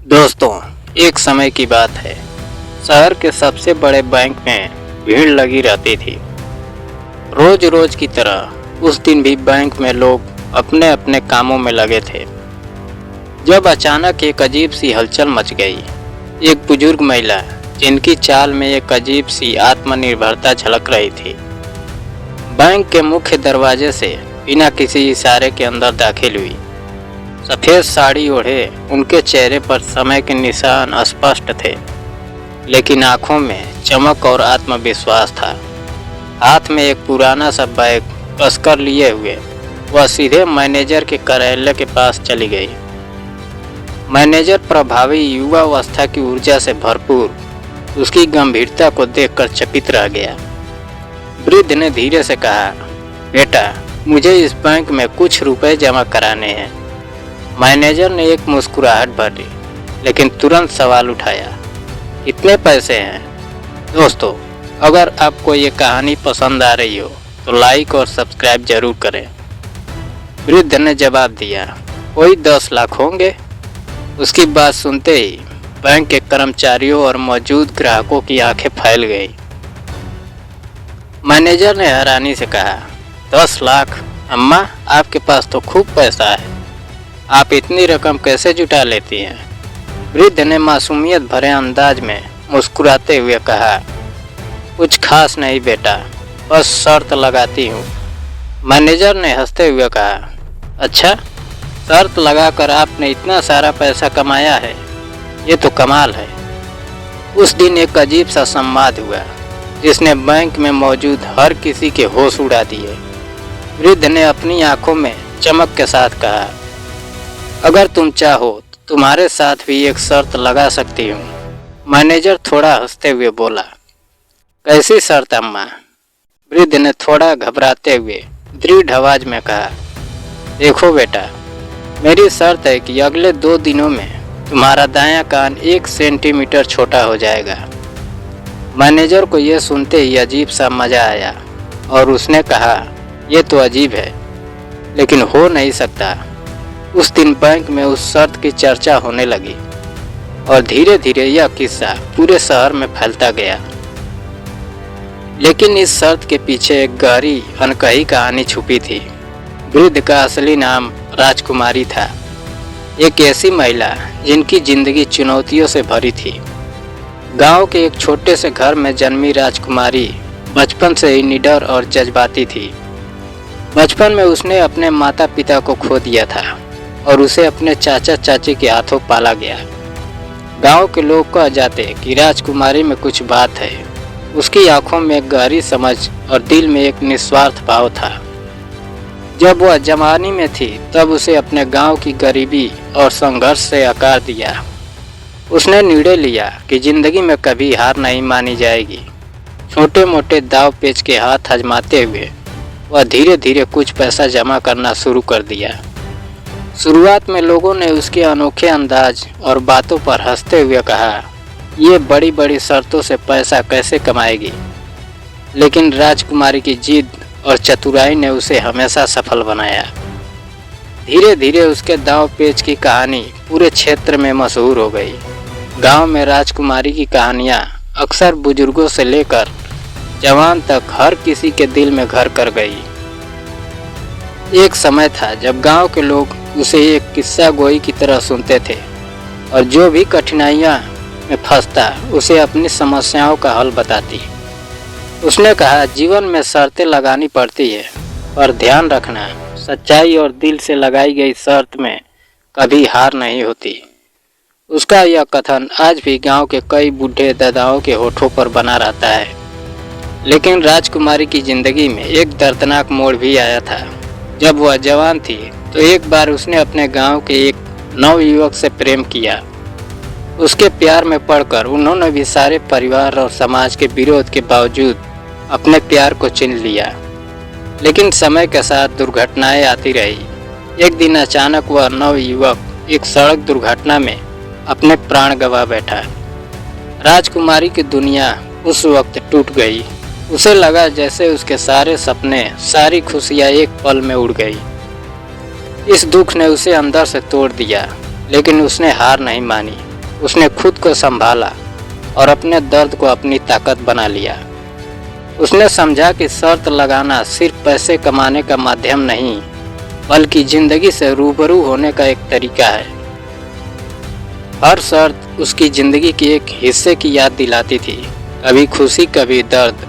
दोस्तों, एक समय की बात है। शहर के सबसे बड़े बैंक में भीड़ लगी रहती थी। रोज रोज की तरह उस दिन भी बैंक में लोग अपने अपने कामों में लगे थे, जब अचानक एक अजीब सी हलचल मच गई। एक बुजुर्ग महिला, जिनकी चाल में एक अजीब सी आत्मनिर्भरता झलक रही थी, बैंक के मुख्य दरवाजे से बिना किसी इशारे के अंदर दाखिल हुई। सफ़ेद साड़ी ओढ़े उनके चेहरे पर समय के निशान स्पष्ट थे, लेकिन आंखों में चमक और आत्मविश्वास था। हाथ में एक पुराना सा बैग कसकर लिए हुए वह सीधे मैनेजर के कार्यालय के पास चली गई। मैनेजर प्रभावी युवावस्था की ऊर्जा से भरपूर उसकी गंभीरता को देखकर चकित रह गया। वृद्ध ने धीरे से कहा, बेटा, मुझे इस बैंक में कुछ रुपए जमा कराने हैं। मैनेजर ने एक मुस्कुराहट भरी, लेकिन तुरंत सवाल उठाया, कितने पैसे हैं? दोस्तों, अगर आपको ये कहानी पसंद आ रही हो तो लाइक और सब्सक्राइब जरूर करें। वृद्ध ने जवाब दिया, कोई 10 लाख होंगे। उसकी बात सुनते ही बैंक के कर्मचारियों और मौजूद ग्राहकों की आंखें फैल गई। मैनेजर ने हैरानी से कहा, 10 लाख? अम्मा, आपके पास तो खूब पैसा है। आप इतनी रकम कैसे जुटा लेती हैं? वृद्ध ने मासूमियत भरे अंदाज में मुस्कुराते हुए कहा, कुछ खास नहीं बेटा, बस शर्त लगाती हूँ। मैनेजर ने हंसते हुए कहा, अच्छा, शर्त लगाकर आपने इतना सारा पैसा कमाया है, ये तो कमाल है। उस दिन एक अजीब सा संवाद हुआ, जिसने बैंक में मौजूद हर किसी के होश उड़ा दिए। वृद्ध ने अपनी आंखों में चमक के साथ कहा, अगर तुम चाहो तो तुम्हारे साथ भी एक शर्त लगा सकती हूँ। मैनेजर थोड़ा हंसते हुए बोला, कैसी शर्त अम्मा? वृद्ध ने थोड़ा घबराते हुए दृढ़ आवाज में कहा, देखो बेटा, मेरी शर्त है कि अगले 2 दिनों में तुम्हारा दायां कान 1 सेंटीमीटर छोटा हो जाएगा। मैनेजर को यह सुनते ही अजीब सा मजा आया और उसने कहा, यह तो अजीब है, लेकिन हो नहीं सकता। उस दिन बैंक में उस शर्त की चर्चा होने लगी और धीरे धीरे यह किस्सा पूरे शहर में फैलता गया। लेकिन इस शर्त के पीछे एक गहरी अनकही कहानी छुपी थी। वृद्ध का असली नाम राजकुमारी था, एक ऐसी महिला जिनकी जिंदगी चुनौतियों से भरी थी। गांव के एक छोटे से घर में जन्मी राजकुमारी बचपन से ही निडर और जज्बाती थी। बचपन में उसने अपने माता पिता को खो दिया था और उसे अपने चाचा चाची के हाथों पाला गया। गांव के लोग कह जाते कि राजकुमारी में कुछ बात है। उसकी आंखों में एक गहरी समझ और दिल में एक निस्वार्थ भाव था। जब वह जवानी में थी तब उसे अपने गांव की गरीबी और संघर्ष से आकार दिया। उसने निर्णय लिया कि जिंदगी में कभी हार नहीं मानी जाएगी। छोटे मोटे दाव पेच के हाथ आजमाते हुए वह धीरे धीरे कुछ पैसा जमा करना शुरू कर दिया। शुरुआत में लोगों ने उसके अनोखे अंदाज और बातों पर हंसते हुए कहा, ये बड़ी बड़ी शर्तों से पैसा कैसे कमाएगी। लेकिन राजकुमारी की जिद और चतुराई ने उसे हमेशा सफल बनाया। धीरे धीरे उसके दांव पेच की कहानी पूरे क्षेत्र में मशहूर हो गई। गांव में राजकुमारी की कहानियां अक्सर बुजुर्गों से लेकर जवान तक हर किसी के दिल में घर कर गई। एक समय था जब गांव के लोग उसे एक किस्सा गोई की तरह सुनते थे और जो भी कठिनाइयां में फंसता उसे अपनी समस्याओं का हल बताती। उसने कहा, जीवन में शर्तें लगानी पड़ती है, पर ध्यान रखना, सच्चाई और दिल से लगाई गई शर्त में कभी हार नहीं होती। उसका यह कथन आज भी गांव के कई बूढ़े दादाओं के होठों पर बना रहता है। लेकिन राजकुमारी की जिंदगी में एक दर्दनाक मोड़ भी आया था। जब वह जवान थी तो एक बार उसने अपने गांव के एक नवयुवक से प्रेम किया। उसके प्यार में पड़कर उन्होंने भी सारे परिवार और समाज के विरोध के बावजूद अपने प्यार को चुन लिया। लेकिन समय के साथ दुर्घटनाएं आती रही। एक दिन अचानक वह नवयुवक एक सड़क दुर्घटना में अपने प्राण गंवा बैठा। राजकुमारी की दुनिया उस वक्त टूट गई। उसे लगा जैसे उसके सारे सपने, सारी खुशियां एक पल में उड़ गई। इस दुख ने उसे अंदर से तोड़ दिया, लेकिन उसने हार नहीं मानी। उसने खुद को संभाला और अपने दर्द को अपनी ताकत बना लिया। उसने समझा कि शर्त लगाना सिर्फ पैसे कमाने का माध्यम नहीं, बल्कि जिंदगी से रूबरू होने का एक तरीका है। हर शर्त उसकी जिंदगी की एक हिस्से की याद दिलाती थी, कभी खुशी कभी दर्द,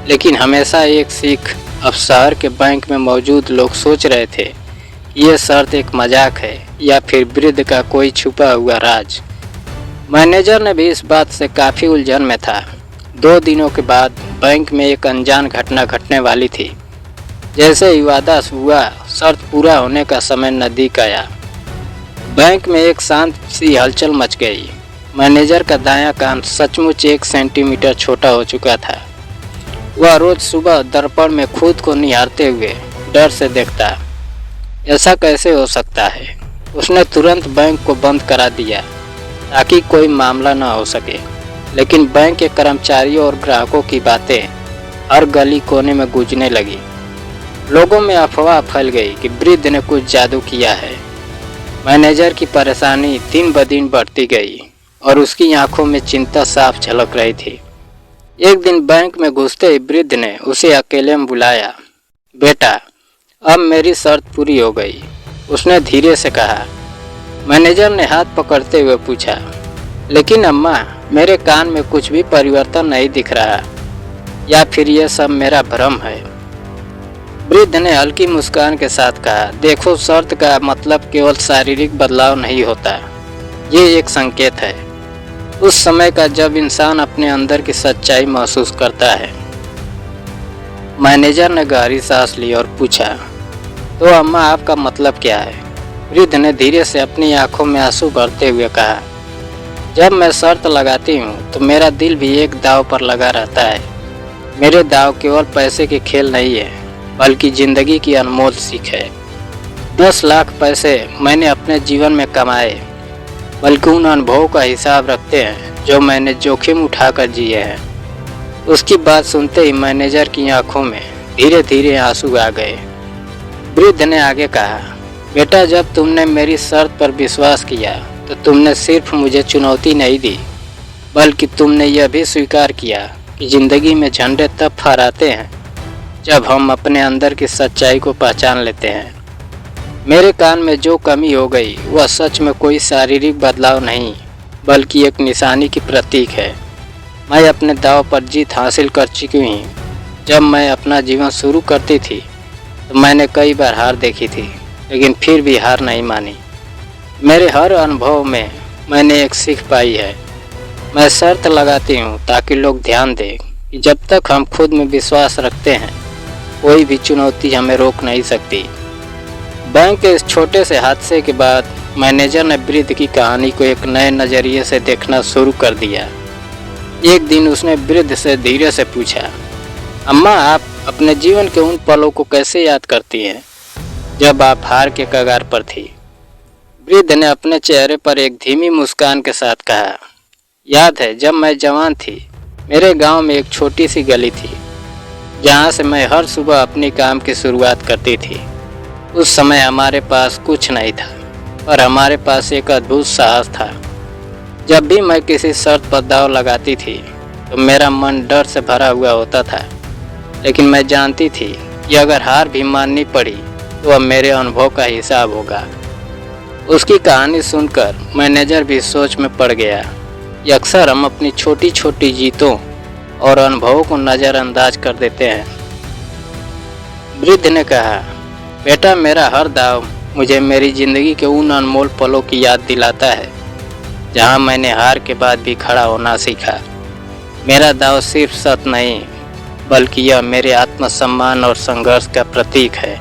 लेकिन हमेशा एक सीख। अब शहर के बैंक में मौजूद लोग सोच रहे थे कि यह शर्त एक मजाक है या फिर वृद्ध का कोई छुपा हुआ राज। मैनेजर ने भी इस बात से काफ़ी उलझन में था। 2 दिनों के बाद बैंक में एक अनजान घटना घटने वाली थी। जैसे ही वादा हुआ, शर्त पूरा होने का समय नज़दीक आया। बैंक में एक शांत सी हलचल मच गई। मैनेजर का दायां कान सचमुच 1 सेंटीमीटर छोटा हो चुका था। वह रोज सुबह दर्पण में खुद को निहारते हुए डर से देखता। ऐसा कैसे हो सकता है? उसने तुरंत बैंक को बंद करा दिया ताकि कोई मामला न हो सके। लेकिन बैंक के कर्मचारियों और ग्राहकों की बातें हर गली कोने में गूंजने लगी। लोगों में अफवाह फैल गई कि वृद्ध ने कुछ जादू किया है। मैनेजर की परेशानी दिन ब दिन बढ़ती गई और उसकी आंखों में चिंता साफ झलक रही थी। एक दिन बैंक में घुसते ही वृद्ध ने उसे अकेले में बुलाया। बेटा, अब मेरी शर्त पूरी हो गई, उसने धीरे से कहा। मैनेजर ने हाथ पकड़ते हुए पूछा, लेकिन अम्मा, मेरे कान में कुछ भी परिवर्तन नहीं दिख रहा, या फिर यह सब मेरा भ्रम है? वृद्ध ने हल्की मुस्कान के साथ कहा, देखो, शर्त का मतलब केवल शारीरिक बदलाव नहीं होता, ये एक संकेत है, उस समय का जब इंसान अपने अंदर की सच्चाई महसूस करता है। मैनेजर ने गहरी सांस ली और पूछा, तो अम्मा, आपका मतलब क्या है? वृद्ध ने धीरे से अपनी आंखों में आंसू भरते हुए कहा, जब मैं शर्त लगाती हूँ तो मेरा दिल भी एक दांव पर लगा रहता है। मेरे दांव केवल पैसे के खेल नहीं है, बल्कि जिंदगी की अनमोल सीख है। 10 लाख पैसे मैंने अपने जीवन में कमाए, बल्कि उन अनुभवों का हिसाब रखते हैं जो मैंने जोखिम उठाकर जिए हैं। उसकी बात सुनते ही मैनेजर की आंखों में धीरे धीरे आंसू आ गए। वृद्ध ने आगे कहा, बेटा, जब तुमने मेरी शर्त पर विश्वास किया तो तुमने सिर्फ मुझे चुनौती नहीं दी, बल्कि तुमने यह भी स्वीकार किया कि जिंदगी में झंडे तब फहराते हैं जब हम अपने अंदर की सच्चाई को पहचान लेते हैं। मेरे कान में जो कमी हो गई वह सच में कोई शारीरिक बदलाव नहीं, बल्कि एक निशानी की प्रतीक है। मैं अपने दांव पर जीत हासिल कर चुकी हूँ। जब मैं अपना जीवन शुरू करती थी तो मैंने कई बार हार देखी थी, लेकिन फिर भी हार नहीं मानी। मेरे हर अनुभव में मैंने एक सीख पाई है। मैं शर्त लगाती हूँ ताकि लोग ध्यान दें कि जब तक हम खुद में विश्वास रखते हैं, कोई भी चुनौती हमें रोक नहीं सकती। बैंक के इस छोटे से हादसे के बाद मैनेजर ने वृद्ध की कहानी को एक नए नज़रिए से देखना शुरू कर दिया। एक दिन उसने वृद्ध से धीरे से पूछा, अम्मा, आप अपने जीवन के उन पलों को कैसे याद करती हैं जब आप हार के कगार पर थी? वृद्ध ने अपने चेहरे पर एक धीमी मुस्कान के साथ कहा, याद है, जब मैं जवान थी, मेरे गांव में एक छोटी सी गली थी जहां से मैं हर सुबह अपनी काम की शुरुआत करती थी। उस समय हमारे पास कुछ नहीं था, पर हमारे पास एक अद्भुत साहस था। जब भी मैं किसी शर्त पर दांव लगाती थी तो मेरा मन डर से भरा हुआ होता था, लेकिन मैं जानती थी कि अगर हार भी माननी पड़ी तो अब मेरे अनुभव का हिसाब होगा। उसकी कहानी सुनकर मैनेजर भी सोच में पड़ गया कि अक्सर हम अपनी छोटी छोटी जीतों और अनुभवों को नज़रअंदाज कर देते हैं। वृद्ध ने कहा, बेटा, मेरा हर दाव मुझे मेरी ज़िंदगी के उन अनमोल पलों की याद दिलाता है जहां मैंने हार के बाद भी खड़ा होना सीखा। मेरा दाव सिर्फ सत नहीं, बल्कि यह मेरे आत्मसम्मान और संघर्ष का प्रतीक है।